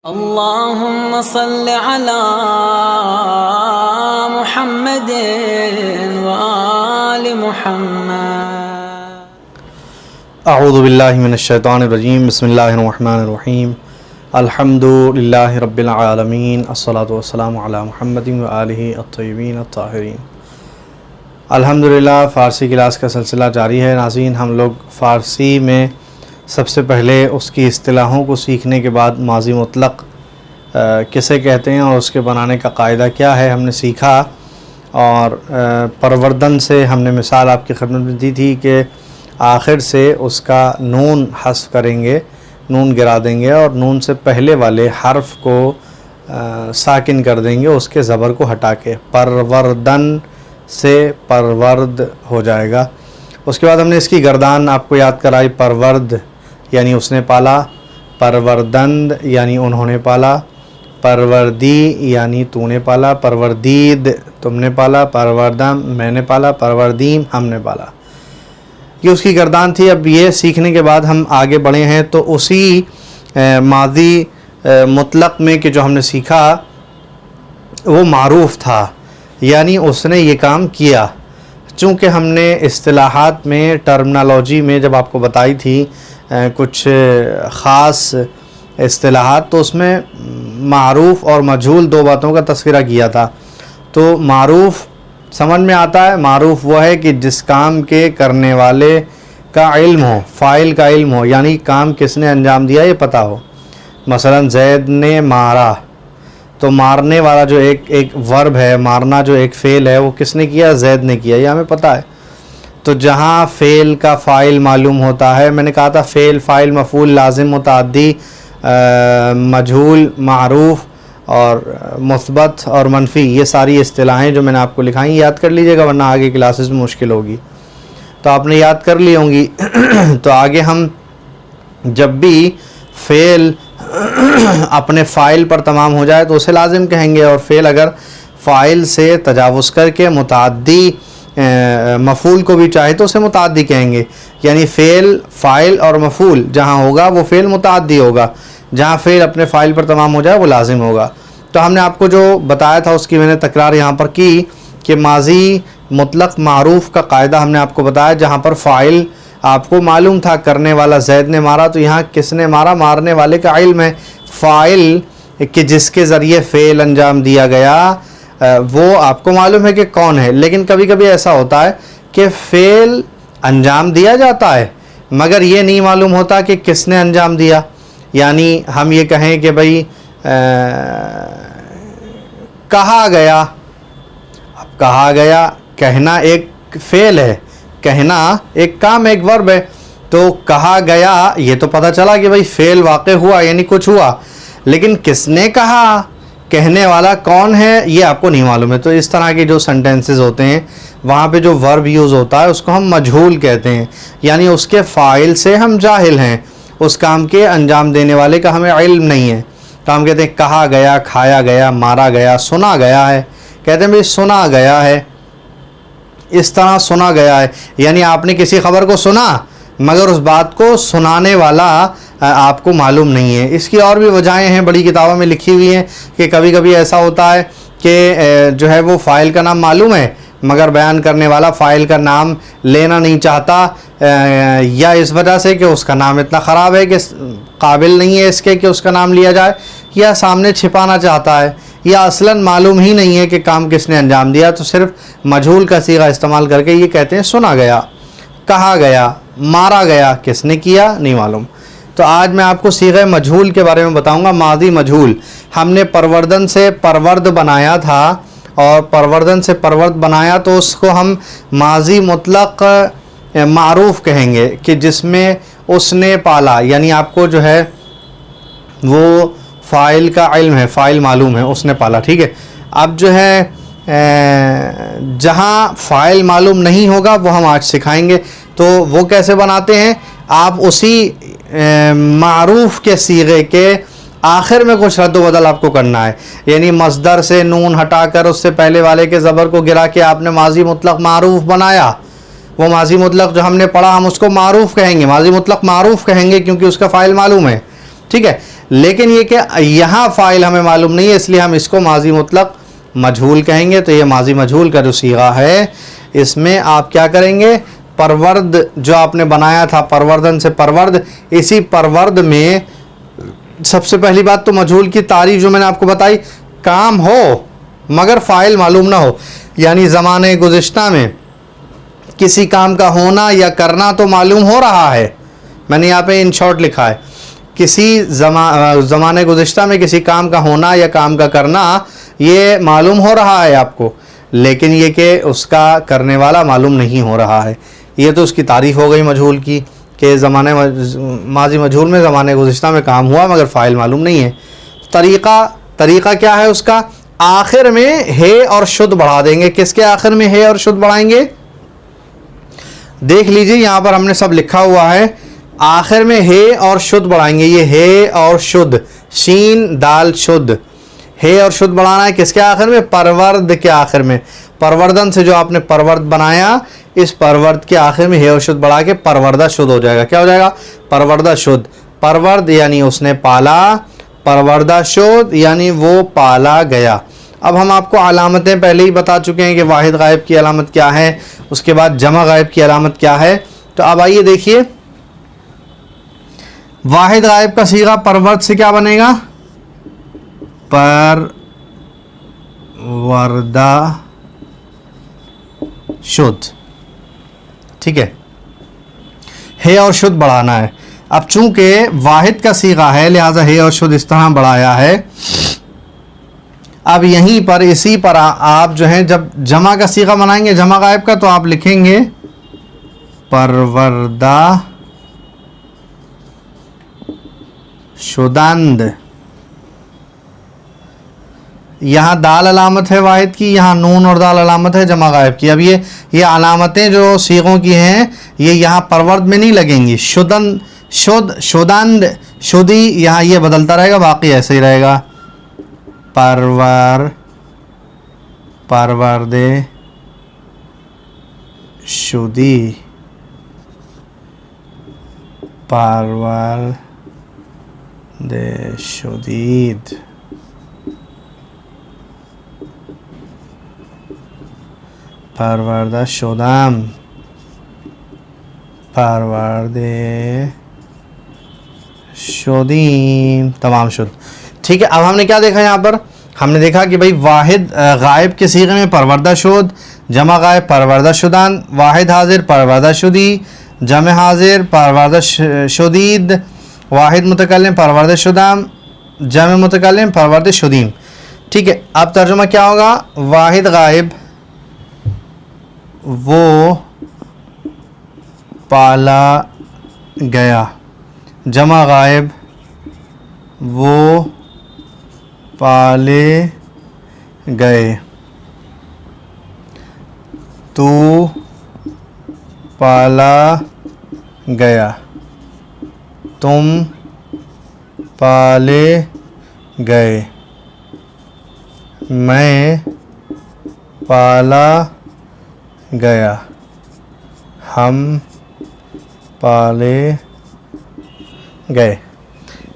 اللهم صل على محمد وآل محمد اعوذ باللہ من الشیطان الرجیم بسم اللہ الرحمن الرحیم الحمد للہ رب العالمین الصلاۃ والسلام علی محمد وآلہ الطیبین الطاہرین۔ الحمدللہ فارسی کلاس کا سلسلہ جاری ہے۔ ناظرین، ہم لوگ فارسی میں سب سے پہلے اس کی اصطلاحوں کو سیکھنے کے بعد ماضی مطلق کسے کہتے ہیں اور اس کے بنانے کا قاعدہ کیا ہے ہم نے سیکھا، اور پروردن سے ہم نے مثال آپ کی خدمت میں دی تھی کہ آخر سے اس کا نون حذف کریں گے، نون گرا دیں گے اور نون سے پہلے والے حرف کو ساکن کر دیں گے اس کے زبر کو ہٹا کے، پروردن سے پرورد ہو جائے گا۔ اس کے بعد ہم نے اس کی گردان آپ کو یاد کرائی، پرورد یعنی اس نے پالا، پروردند یعنی انہوں نے پالا، پروردی یعنی تو نے پالا، پروردید تم نے پالا، پروردم میں نے پالا، پروردیم ہم نے پالا۔ یہ اس کی گردان تھی۔ اب یہ سیکھنے کے بعد ہم آگے بڑھے ہیں تو اسی ماضی مطلق میں کہ جو ہم نے سیکھا وہ معروف تھا، یعنی اس نے یہ کام کیا۔ چونکہ ہم نے اصطلاحات میں ٹرمنالوجی میں جب آپ کو بتائی تھی کچھ خاص اصطلاحات، تو اس میں معروف اور مجہول دو باتوں کا تذکرہ کیا تھا۔ تو معروف سمجھ میں آتا ہے، معروف وہ ہے کہ جس کام کے کرنے والے کا علم ہو، فاعل کا علم ہو، یعنی کام کس نے انجام دیا یہ پتہ ہو۔ مثلا زید نے مارا، تو مارنے والا جو ایک ورب ہے، مارنا جو ایک فعل ہے، وہ کس نے کیا؟ زید نے کیا، یہ ہمیں پتہ ہے۔ تو جہاں فعل کا فاعل معلوم ہوتا ہے، میں نے کہا تھا فعل، فاعل، مفعول، لازم، متعدی، مجہول، معروف اور مثبت اور منفی، یہ ساری اصطلاحیں جو میں نے آپ کو لکھائیں یاد کر لیجئے گا، ورنہ آگے کلاسز میں مشکل ہوگی۔ تو آپ نے یاد کر لی ہوں گی۔ تو آگے ہم جب بھی فعل اپنے فاعل پر تمام ہو جائے تو اسے لازم کہیں گے، اور فعل اگر فاعل سے تجاوز کر کے متعدی مفعول کو بھی چاہے تو اسے متعدی کہیں گے۔ یعنی فعل، فاعل اور مفعول جہاں ہوگا وہ فعل متعدی ہوگا، جہاں فعل اپنے فاعل پر تمام ہو جائے وہ لازم ہوگا۔ تو ہم نے آپ کو جو بتایا تھا اس کی میں نے تکرار یہاں پر کی کہ ماضی مطلق معروف کا قاعدہ ہم نے آپ کو بتایا، جہاں پر فاعل آپ کو معلوم تھا، کرنے والا زید نے مارا، تو یہاں کس نے مارا؟ مارنے والے کا علم ہے۔ فاعل کہ جس کے ذریعے فعل انجام دیا گیا وہ آپ کو معلوم ہے کہ کون ہے، لیکن کبھی کبھی ایسا ہوتا ہے کہ فعل انجام دیا جاتا ہے مگر یہ نہیں معلوم ہوتا کہ کس نے انجام دیا۔ یعنی ہم یہ کہیں کہ بھئی کہا گیا، اب کہا گیا، کہنا ایک فعل ہے، کہنا ایک کام، ایک ورب ہے، تو کہا گیا یہ تو پتہ چلا کہ بھئی فعل واقع ہوا، یعنی کچھ ہوا، لیکن کس نے کہا، کہنے والا کون ہے، یہ آپ کو نہیں معلوم ہے۔ تو اس طرح کے جو سنٹینسز ہوتے ہیں وہاں پہ جو ورب یوز ہوتا ہے اس کو ہم مجہول کہتے ہیں، یعنی اس کے فاعل سے ہم جاہل ہیں، اس کام کے انجام دینے والے کا ہمیں علم نہیں ہے۔ تو ہم کہتے ہیں کہا گیا، کھایا گیا، مارا گیا، سنا گیا ہے، کہتے ہیں بھئی سنا گیا ہے، اس طرح سنا گیا ہے، یعنی آپ نے کسی خبر کو سنا مگر اس بات کو سنانے والا آپ کو معلوم نہیں ہے۔ اس کی اور بھی وجہیں ہیں، بڑی کتابوں میں لکھی ہوئی ہیں کہ کبھی کبھی ایسا ہوتا ہے کہ جو ہے وہ فاعل کا نام معلوم ہے مگر بیان کرنے والا فاعل کا نام لینا نہیں چاہتا، یا اس وجہ سے کہ اس کا نام اتنا خراب ہے کہ قابل نہیں ہے اس کے کہ اس کا نام لیا جائے، یا سامنے چھپانا چاہتا ہے، یا اصلاً معلوم ہی نہیں ہے کہ کام کس نے انجام دیا، تو صرف مجہول کا صیغہ استعمال کر کے یہ کہتے ہیں سنا گیا، کہا گیا، مارا گیا، کس نے کیا نہیں معلوم۔ تو آج میں آپ کو صیغہ مجہول کے بارے میں بتاؤں گا، ماضی مجہول۔ ہم نے پروردن سے پرورد بنایا تھا، اور پروردن سے پرورد بنایا تو اس کو ہم ماضی مطلق معروف کہیں گے کہ جس میں اس نے پالا، یعنی آپ کو جو ہے وہ فاعل کا علم ہے، فاعل معلوم ہے، اس نے پالا، ٹھیک ہے۔ اب جو ہے جہاں فاعل معلوم نہیں ہوگا وہ ہم آج سکھائیں گے۔ تو وہ کیسے بناتے ہیں؟ آپ اسی معروف کے صیغے کے آخر میں کچھ رد و بدل آپ کو کرنا ہے، یعنی مصدر سے نون ہٹا کر اس سے پہلے والے کے زبر کو گرا کے آپ نے ماضی مطلق معروف بنایا۔ وہ ماضی مطلق جو ہم نے پڑھا ہم اس کو معروف کہیں گے، ماضی مطلق معروف کہیں گے کیونکہ اس کا فاعل معلوم ہے، ٹھیک ہے۔ لیکن یہ کہ یہاں فاعل ہمیں معلوم نہیں ہے، اس لیے ہم اس کو ماضی مطلق مجہول کہیں گے. تو یہ ماضی مجہول کا جو صیغہ ہے اس میں آپ کیا کریں گے، پرورد جو آپ نے بنایا تھا، پروردن سے پرورد، اسی پرورد میں سب سے پہلی بات تو مجہول کی تعریف جو میں نے آپ کو بتائی، کام ہو مگر فاعل معلوم نہ ہو. یعنی زمانے گزشتہ میں کسی کام کا ہونا یا کرنا تو معلوم ہو رہا ہے، میں نے یہاں پہ ان شارٹ لکھا ہے، کسی زمانے گزشتہ میں کسی کام کا ہونا یا کام کا کرنا یہ معلوم ہو رہا ہے آپ کو، لیکن یہ کہ اس کا کرنے والا معلوم نہیں ہو رہا ہے. یہ تو اس کی تعریف ہو گئی مجہول کی کہ ماضی مجہول میں زمانے گزشتہ میں کام ہوا مگر فاعل معلوم نہیں ہے. طریقہ کیا ہے اس کا، آخر میں ہے اور شد بڑھا دیں گے. کس کے آخر میں ہے اور شد بڑھائیں گے، دیکھ لیجئے یہاں پر ہم نے سب لکھا ہوا ہے، آخر میں ہے اور شد بڑھائیں گے. یہ ہے اور شد، شین دال شد، ہے اور شد بڑھانا ہے کس کے آخر میں، پرورد کے آخر میں. پروردن سے جو آپ نے پرورد بنایا، اس پرورد کے آخر میں ہے اور شد بڑھا کے پروردہ شد ہو جائے گا. کیا ہو جائے گا، پروردہ شد. پرورد یعنی اس نے پالا، پروردہ شد یعنی وہ پالا گیا. اب ہم آپ کو علامتیں پہلے ہی بتا چکے ہیں کہ واحد غائب کی علامت کیا ہے، اس کے بعد جمع غائب کی علامت کیا ہے. تو اب آئیے دیکھیے، واحد غائب کا صیغہ پرورد سے کیا بنے گا، پروردہ شد. ٹھیک ہے اور شد بڑھانا ہے. اب چونکہ واحد کا صیغہ ہے لہذا ہے اور شد اس طرح بڑھایا ہے. اب یہیں پر اسی پر آپ جو ہیں جب جمع کا صیغہ بنائیں گے، جمع غائب کا، تو آپ لکھیں گے پروردہ شدند. یہاں دال علامت ہے واحد کی، یہاں نون اور دال علامت ہے جمع غائب کی. اب یہ علامتیں جو صیغوں کی ہیں یہ یہاں پرورد میں نہیں لگیں گی. شدن، شد، شدند، شدی، یہاں یہ بدلتا رہے گا، باقی ایسے ہی رہے گا. پروردے شدی، پروردے شدید، پروردہ شدم، پروردے شدیم، تمام شد. ٹھیک ہے. اب ہم نے کیا دیکھا یہاں پر، ہم نے دیکھا کہ بھائی واحد غائب کے صیغے میں پروردہ شد، جمع غائب پروردہ شدان، واحد حاضر پروردہ شدی، جمع حاضر پروردہ شدید، واحد متکلم پروردہ شدام، جمع متکلم پروردہ شدیم. ٹھیک ہے. اب ترجمہ کیا ہوگا، واحد غائب وہ پالا گیا، جمع غائب وہ پالے گئے، تو پالا گیا، تم پالے گئے، میں پالا گیا، ہم پالے گئے.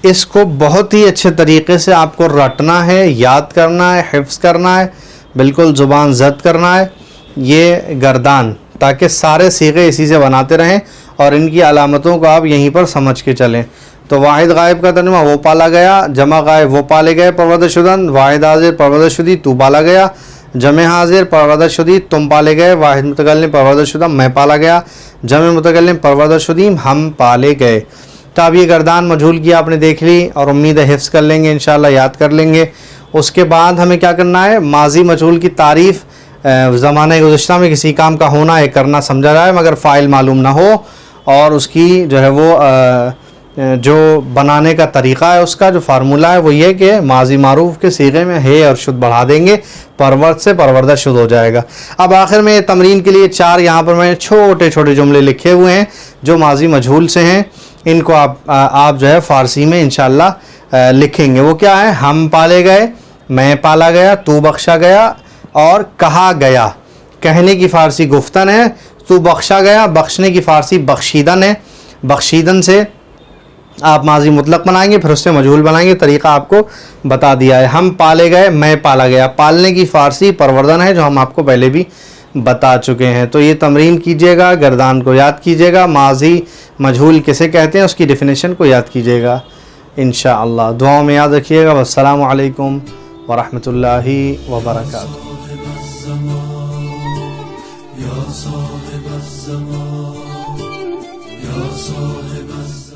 اس کو بہت ہی اچھے طریقے سے آپ کو رٹنا ہے، یاد کرنا ہے، حفظ کرنا ہے، بالکل زبان زد کرنا ہے یہ گردان، تاکہ سارے صیغے اسی سے بناتے رہیں اور ان کی علامتوں کو آپ یہیں پر سمجھ کے چلیں. تو واحد غائب کا ترجمہ وہ پالا گیا، جمع غائب وہ پالے گئے پروردہ شدن، واحد حاضر پروردہ شدی تو پالا گیا، جمع حاضر پروردہ شدی تم پالے گئے، واحد متکلم پروردہ شدہ میں پالا گیا، جمع متکلم پروردہ شدیم ہم پالے گئے. تو اب یہ گردان مجہول کی آپ نے دیکھ لی اور امید ہے حفظ کر لیں گے، انشاءاللہ یاد کر لیں گے. اس کے بعد ہمیں کیا کرنا ہے، ماضی مجہول کی تعریف، زمانہ گزشتہ میں کسی کام کا ہونا ہے کرنا سمجھا جائے مگر فاعل معلوم نہ ہو، اور اس کی جو ہے وہ جو بنانے کا طریقہ ہے، اس کا جو فارمولہ ہے وہ یہ کہ ماضی معروف کے صیغے میں ہے اور شد بڑھا دیں گے، پرورد سے پروردہ شد ہو جائے گا. اب آخر میں تمرین کے لیے 4 یہاں پر میں چھوٹے چھوٹے جملے لکھے ہوئے ہیں جو ماضی مجہول سے ہیں، ان کو آپ جو ہے فارسی میں انشاءاللہ لکھیں گے. وہ کیا ہے، ہم پالے گئے، میں پالا گیا، تو بخشا گیا، اور کہا گیا. کہنے کی فارسی گفتن ہے، تو بخشا گیا، بخشنے کی فارسی بخشیدن ہے. بخشیدن سے آپ ماضی مطلق بنائیں گے، پھر اس سے مجہول بنائیں گے، طریقہ آپ کو بتا دیا ہے. ہم پالے گئے، میں پالا گیا. پالنے کی فارسی پروردن ہے، جو ہم آپ کو پہلے بھی بتا چکے ہیں. تو یہ تمرین کیجئے گا، گردان کو یاد کیجئے گا، ماضی مجہول کسے کہتے ہیں اس کی ڈیفینیشن کو یاد کیجئے گا انشاءاللہ. دعاؤں میں یاد رکھیے گا. والسلام علیکم ورحمۃ اللہ وبرکاتہ. یا صاحب الزمان یا صاحب الزمان